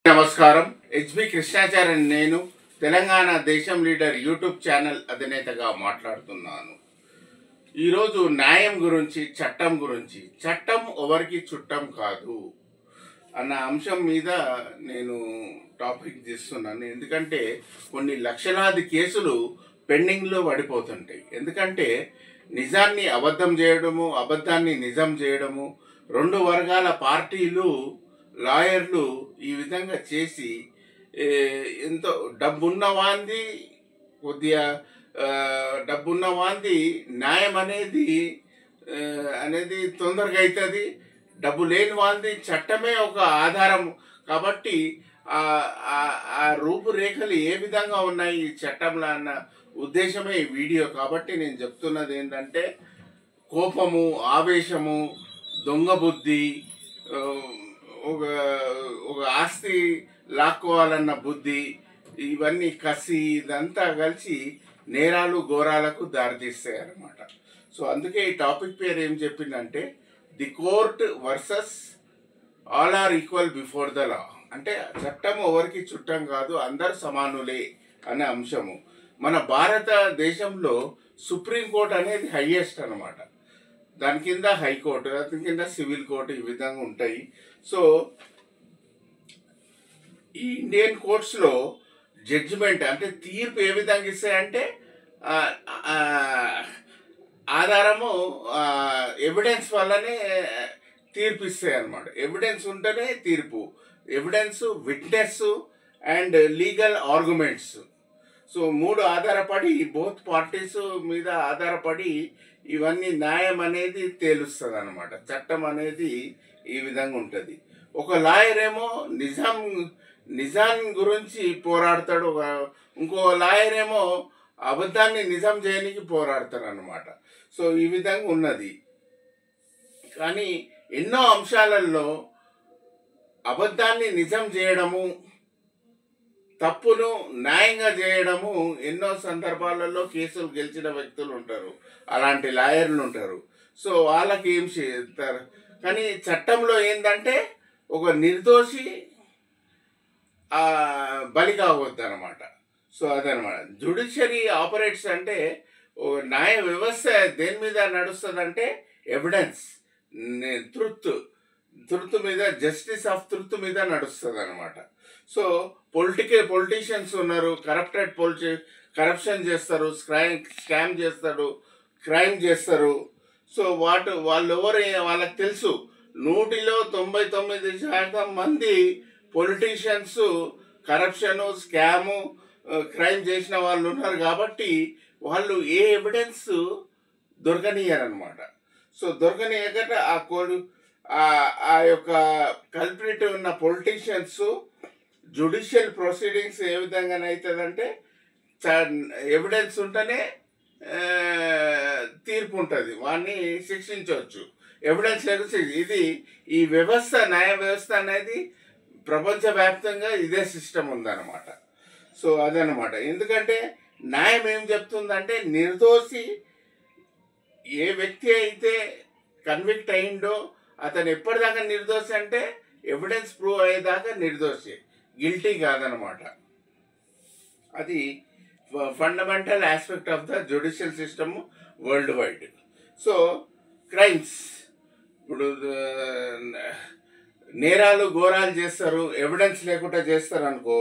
నమస్కారం. హెచ్బి కృష్ణాచార్య నేను తెలంగాణ దేశం లీడర్ యూట్యూబ్ ఛానల్ అధినేతగా మాట్లాడుతున్నాను. ఈరోజు న్యాయం గురించి, చట్టం గురించి, చట్టం ఎవరికి చుట్టం కాదు అన్న అంశం మీద నేను టాపిక్ తీస్తున్నాను. ఎందుకంటే కొన్ని లక్షలాది కేసులు పెండింగ్లో పడిపోతుంటాయి. ఎందుకంటే నిజాన్ని అబద్ధం చేయడము, అబద్ధాన్ని నిజం చేయడము, రెండు వర్గాల పార్టీలు, లాయర్లు ఈ విధంగా చేసి ఎంతో డబ్బున్న వాంది, కొద్దిగా డబ్బున్న వాంది న్యాయం అనేది తొందరగా అవుతుంది. డబ్బు లేని వాంది చట్టమే ఒక ఆధారం. కాబట్టి ఆ రూపురేఖలు ఏ విధంగా ఉన్నాయి ఈ చట్టంలో అన్న ఉద్దేశమే ఈ వీడియో. కాబట్టి నేను చెప్తున్నది ఏంటంటే కోపము, ఆవేశము, దొంగ బుద్ధి, ఒక ఆస్తి లాక్కోవాలన్న బుద్ధి, ఇవన్నీ కసి, ఇదంతా కలిసి నేరాలు ఘోరాలకు దారితీస్తాయి అన్నమాట. సో అందుకే ఈ టాపిక్ పేరు ఏం చెప్పిందంటే the court versus all are equal before the law. అంటే చట్టం ఎవరికి చుట్టం కాదు, అందరు సమానులే అనే అంశము. మన భారతదేశంలో సుప్రీంకోర్టు అనేది హైయెస్ట్ అన్నమాట. దాని కింద హైకోర్టు, దాని కింద సివిల్ కోర్టు, ఈ విధంగా ఉంటాయి. సో ఈ ఇండియన్ కోర్ట్స్లో జడ్జిమెంట్ అంటే తీర్పు ఏ విధంగా ఇస్తాయంటే ఆధారము ఎవిడెన్స్ వల్లనే తీర్పు ఇస్తాయి అన్నమాట. ఎవిడెన్స్ ఉంటేనే తీర్పు. Evidence, witness and legal arguments. So మూడు ఆధారపడి, బోత్ పార్టీస్ మీద ఆధారపడి ఇవన్నీ న్యాయం అనేది తేలుస్తుంది అన్నమాట. చట్టం అనేది ఈ విధంగా ఉంటుంది. ఒక లాయర్ ఏమో నిజాం గురించి పోరాడతాడు, ఇంకో లాయర్ ఏమో అబద్ధాన్ని నిజం చేయడానికి పోరాడతారు అన్నమాట. సో ఈ విధంగా ఉన్నది. కానీ ఎన్నో అంశాలలో అబద్ధాన్ని నిజం చేయడము, తప్పును న్యాయంగా చేయడము, ఎన్నో సందర్భాలలో కేసులు గెలిచిన వ్యక్తులు ఉంటారు, అలాంటి లాయర్లు ఉంటారు. సో వాళ్ళకి ఏం చేస్తారు. కానీ చట్టంలో ఏంటంటే ఒక నిర్దోషి బలి కావద్దు అనమాట. సో అదనమాట జ్యుడిషియరీ ఆపరేట్స్. అంటే న్యాయ వ్యవస్థ దేని మీద నడుస్తుంది అంటే ఎవిడెన్స్, ట్రుత్ మీద, జస్టిస్ ఆఫ్ ట్రుత్ మీద నడుస్తుంది అనమాట. సో పొలిటీషియన్స్ ఉన్నారు, కరప్షన్ చేస్తారు, స్కామ్ చేస్తారు, క్రైమ్ చేస్తారు. సో వాళ్ళు ఎవరు వాళ్ళకి తెలుసు. 99% మంది పొలిటీషియన్స్ కరప్షను, స్కాము, క్రైమ్ చేసిన వాళ్ళు ఉన్నారు. కాబట్టి వాళ్ళు ఏ ఎవిడెన్స్ దొరకనియరనమాట. సో దొరకనియక ఆ యొక్క కల్ప్రిట్ ఉన్న పొలిటీషియన్స్ జ్యుడిషియల్ ప్రొసీడింగ్స్ ఏ విధంగా అవుతుందంటే ఎవిడెన్స్ ఉంటేనే తీర్పు ఉంటుంది, వాడిని శిక్షించవచ్చు. ఎవిడెన్స్ లేకపోతే ఇది ఈ వ్యవస్థ, న్యాయ వ్యవస్థ అనేది ప్రపంచవ్యాప్తంగా ఇదే సిస్టమ్ ఉందన్నమాట. సో అదనమాట. ఎందుకంటే న్యాయం ఏం చెప్తుందంటే నిర్దోషి ఏ వ్యక్తి అయితే కన్విక్ట్ అయిండో అతను ఎప్పటిదాకా నిర్దోషి అంటే ఎవిడెన్స్ ప్రూవ్ అయ్యేదాకా నిర్దోషి, గిల్టీ కాదనమాట. అది fundamental aspect of the judicial system world wide. So crimes, ఇప్పుడు నేరాలు ఘోరాలు చేస్తారు, ఎవిడెన్స్ లేకుండా చేస్తారు అనుకో.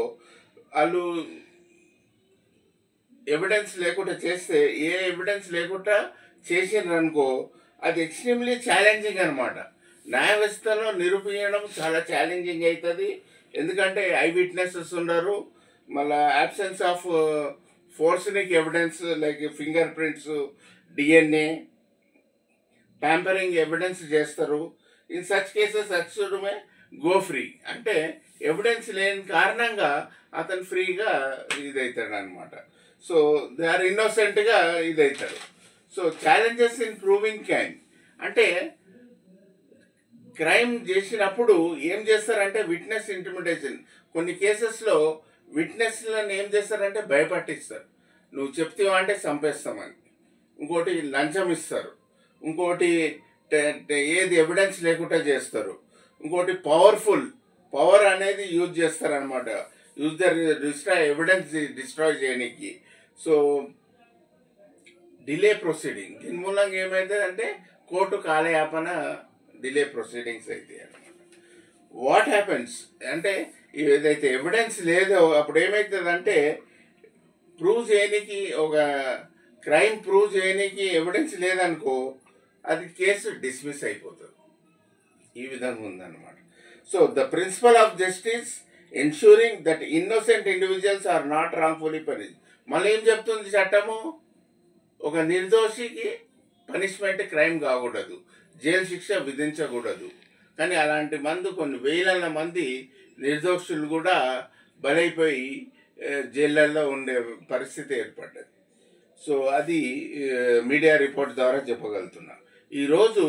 వాళ్ళు ఎవిడెన్స్ లేకుండా చేస్తే, ఏ ఎవిడెన్స్ లేకుండా చేసినారు అనుకో, అది ఎక్స్ట్రీమ్లీ ఛాలెంజింగ్ అనమాట. న్యాయ వ్యవస్థలో నిరూపించడం చాలా ఛాలెంజింగ్ అవుతుంది. ఎందుకంటే ఐ విట్నెసెస్ ఉండరు, మళ్ళీ absence of forensic evidence like finger prints, DNA, tampering evidence చేస్తారు. ఇన్ సచ్ కేసెస్ అచ్చుడమే గో ఫ్రీ. అంటే ఎవిడెన్స్ లేని కారణంగా అతను ఫ్రీగా ఇదవుతాడు అనమాట. సో దే ఆర్ ఇన్నోసెంట్గా ఇదవుతాడు. So challenges in proving crime అంటే క్రైమ్ చేసినప్పుడు ఏం చేస్తారంటే విట్నెస్ ఇంటిమిడేషన్. కొన్ని కేసెస్లో విట్నెస్లను ఏం చేస్తారంటే భయపట్టిస్తారు. నువ్వు చెప్తావా అంటే చంపేస్తామని. ఇంకోటి లంచం ఇస్తారు, ఇంకోటి ఏది ఎవిడెన్స్ లేకుండా చేస్తారు, ఇంకోటి పవర్ఫుల్ పవర్ అనేది యూజ్ చేస్తారనమాట. యూజ్ ద ఎవిడెన్స్ డిస్ట్రాయ్ చేయడానికి. సో డిలే ప్రొసీడింగ్, దీని మూలంగా ఏమవుతుందంటే కోర్టు కాలయాపన, డిలే ప్రొసీడింగ్స్ అవుతాయి అనమాట. వాట్ హ్యాపెన్స్ అంటే ఏదైతే ఎవిడెన్స్ లేదో అప్పుడు ఏమవుతుందంటే ప్రూవ్ చేయడానికి, ఒక క్రైమ్ ప్రూవ్ చేయడానికి ఎవిడెన్స్ లేదనుకో అది కేసు డిస్మిస్ అయిపోతుంది. ఈ విధంగా ఉందన్నమాట. So the principle of justice ensuring that innocent individuals are not wrongfully punish. మళ్ళీ ఏం చెప్తుంది చట్టము? ఒక నిర్దోషికి పనిష్మెంట్ క్రైమ్ కాకూడదు, జైలు శిక్ష విధించకూడదు. కానీ అలాంటి కొన్ని వేల మంది నిర్దోషులు కూడా బలైపోయి జైళ్ళల్లో ఉండే పరిస్థితి ఏర్పడ్డది. సో అది మీడియా రిపోర్ట్ ద్వారా చెప్పగలుగుతున్నా. ఈరోజు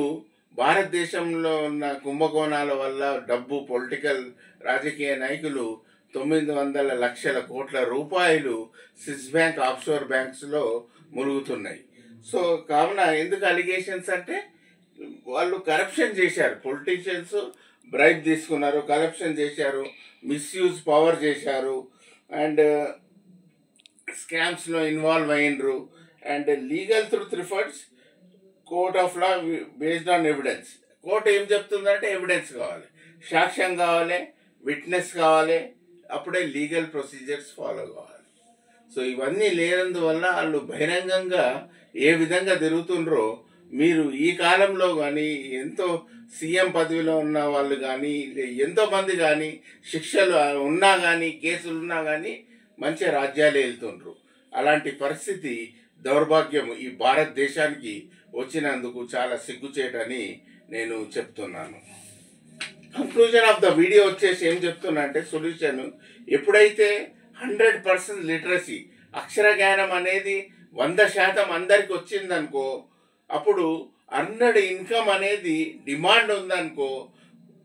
భారతదేశంలో ఉన్న కుంభకోణాల వల్ల డబ్బు, పొలిటికల్ రాజకీయ నాయకులు 900 లక్షల కోట్ల రూపాయలు స్విస్ బ్యాంక్, ఆఫ్షోర్ బ్యాంక్స్లో ములుగుతున్నాయి. సో కావున ఎందుకు అలిగేషన్స్ అంటే వాళ్ళు కరప్షన్ చేశారు, పొలిటీషియన్స్ బ్రైబ్ తీసుకున్నారు, కరప్షన్ చేశారు, మిస్యూజ్ పవర్ చేశారు, అండ్ స్కామ్స్లో ఇన్వాల్వ్ అయినరు. And legal truth refers court of law based on evidence. Court ఏం చెప్తుందంటే ఎవిడెన్స్ కావాలి, సాక్ష్యం కావాలి, విట్నెస్ కావాలి, అప్పుడే లీగల్ ప్రొసీజర్స్ ఫాలో కావాలి. సో ఇవన్నీ లేనందువల్ల వాళ్ళు బహిరంగంగా ఏ విధంగా తిరుగుతుండ్రో మీరు ఈ కాలంలో కానీ ఎంతో సీఎం పదవిలో ఉన్న వాళ్ళు కానీ ఎంతోమంది కానీ శిక్షలు ఉన్నా కానీ కేసులు ఉన్నా కానీ మంచి రాజ్యాలే వెళ్తుండ్రు. అలాంటి పరిస్థితి, దౌర్భాగ్యం ఈ భారతదేశానికి వచ్చినందుకు చాలా సిగ్గుచేటని నేను చెప్తున్నాను. కంక్లూజన్ ఆఫ్ ద వీడియో వచ్చేసి ఏం చెప్తున్నా అంటే సొల్యూషన్, ఎప్పుడైతే 100% లిటరసీ, అక్షర జ్ఞానం అనేది 100% అందరికి వచ్చిందనుకో, అప్పుడు అర్నడ్ ఇన్కమ్ అనేది డిమాండ్ ఉందనుకో,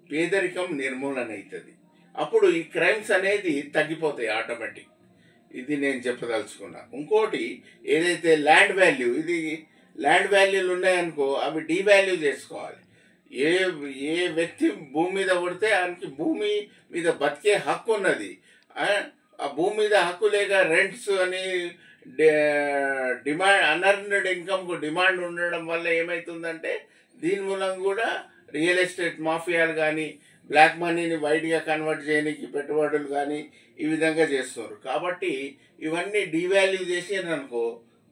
పేదరికం నిర్మూలన అవుతుంది. అప్పుడు ఈ క్రైమ్స్ అనేది తగ్గిపోతాయి ఆటోమేటిక్. ఇది నేను చెప్పదలుచుకున్నా. ఇంకోటి ఏదైతే ల్యాండ్ వాల్యూ, ఇది ల్యాండ్ వాల్యూలు ఉన్నాయనుకో అవి డీవాల్యూ చేసుకోవాలి. ఏ వ్యక్తి భూమి మీద పడితే ఆయనకి భూమి మీద బతికే హక్కు ఉన్నది. ఆ భూమి మీద హక్కు లేక రెంట్స్ అని డిమాండ్, అన్అర్న్డ్ ఇన్కమ్కు డిమాండ్ ఉండడం వల్ల ఏమవుతుందంటే దీని మూలంగా కూడా రియల్ ఎస్టేట్ మాఫియాలు కానీ బ్లాక్ మనీని వైట్గా కన్వర్ట్ చేయడానికి పెట్టుబడులు కానీ ఈ విధంగా చేస్తున్నారు. కాబట్టి ఇవన్నీ డీవాల్యూ చేసారనుకో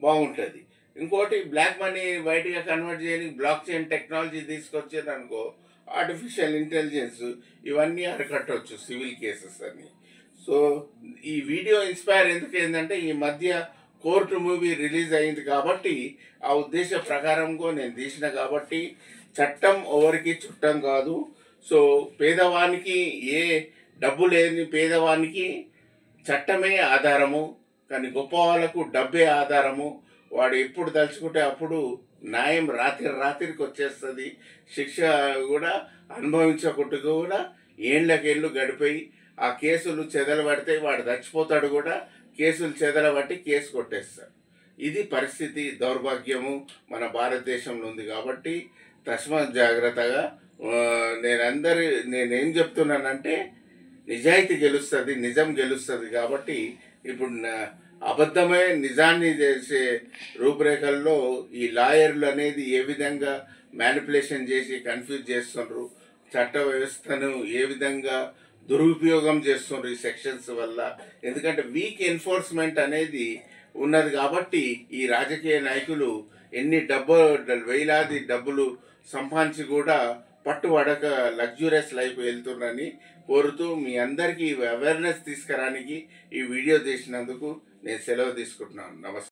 బాగుంటుంది. ఇంకోటి బ్లాక్ మనీ వైట్గా కన్వర్ట్ చేయడానికి బ్లాక్ చైన్ టెక్నాలజీ తీసుకొచ్చారనుకో, ఆర్టిఫిషియల్ ఇంటెలిజెన్స్, ఇవన్నీ అరికట్టవచ్చు సివిల్ కేసెస్ అని. సో ఈ వీడియో ఇన్స్పైర్ ఎందుకు ఏంటంటే ఈ మధ్య కోర్టు మూవీ రిలీజ్ అయింది కాబట్టి ఆ ఉద్దేశ ప్రకారంగా నేను తీసిన కాబట్టి చట్టం ఎవరికి చుట్టం కాదు. సో పేదవానికి, ఏ డబ్బు లేని పేదవానికి చట్టమే ఆధారము, కానీ గొప్ప వాళ్ళకు డబ్బే ఆధారము. వాడు ఎప్పుడు తలుచుకుంటే అప్పుడు న్యాయం రాత్రికి వచ్చేస్తుంది. శిక్ష కూడా అనుభవించకుండా కూడా ఏళ్ళకేళ్ళు గడిపోయి ఆ కేసులు చెదలబడితే వాడు చచ్చిపోతాడు కూడా, కేసులు చెదలబట్టి కేసు కొట్టేస్తాడు. ఇది పరిస్థితి, దౌర్భాగ్యము మన భారతదేశంలో ఉంది. కాబట్టి తస్మాత్ జాగ్రత్తగా. నేనేం చెప్తున్నానంటే నిజాయితీ గెలుస్తుంది, నిజం గెలుస్తుంది. కాబట్టి ఇప్పుడు అబద్ధమే నిజాన్ని చేసే రూపురేఖల్లో ఈ లాయర్లు అనేది ఏ విధంగా మ్యానిపులేషన్ చేసి కన్ఫ్యూజ్ చేస్తున్నారు, చట్ట వ్యవస్థను ఏ విధంగా దురుపయోగం చేస్తున్నారు ఈ సెక్షన్స్ వల్ల. ఎందుకంటే వీక్ ఎన్ఫోర్స్మెంట్ అనేది ఉన్నది కాబట్టి ఈ రాజకీయ నాయకులు ఎన్ని వేలాది డబ్బులు సంపాదించి కూడా పట్టుబడక లగ్జూరియస్ లైఫ్ వెళ్తున్నారని కోరుతూ మీ అందరికీ అవేర్నెస్ తీసుకురానికి ఈ వీడియో చేసినందుకు నేను సెలవు తీసుకుంటున్నాను. నమస్తే.